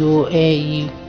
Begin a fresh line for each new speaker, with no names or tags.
UAE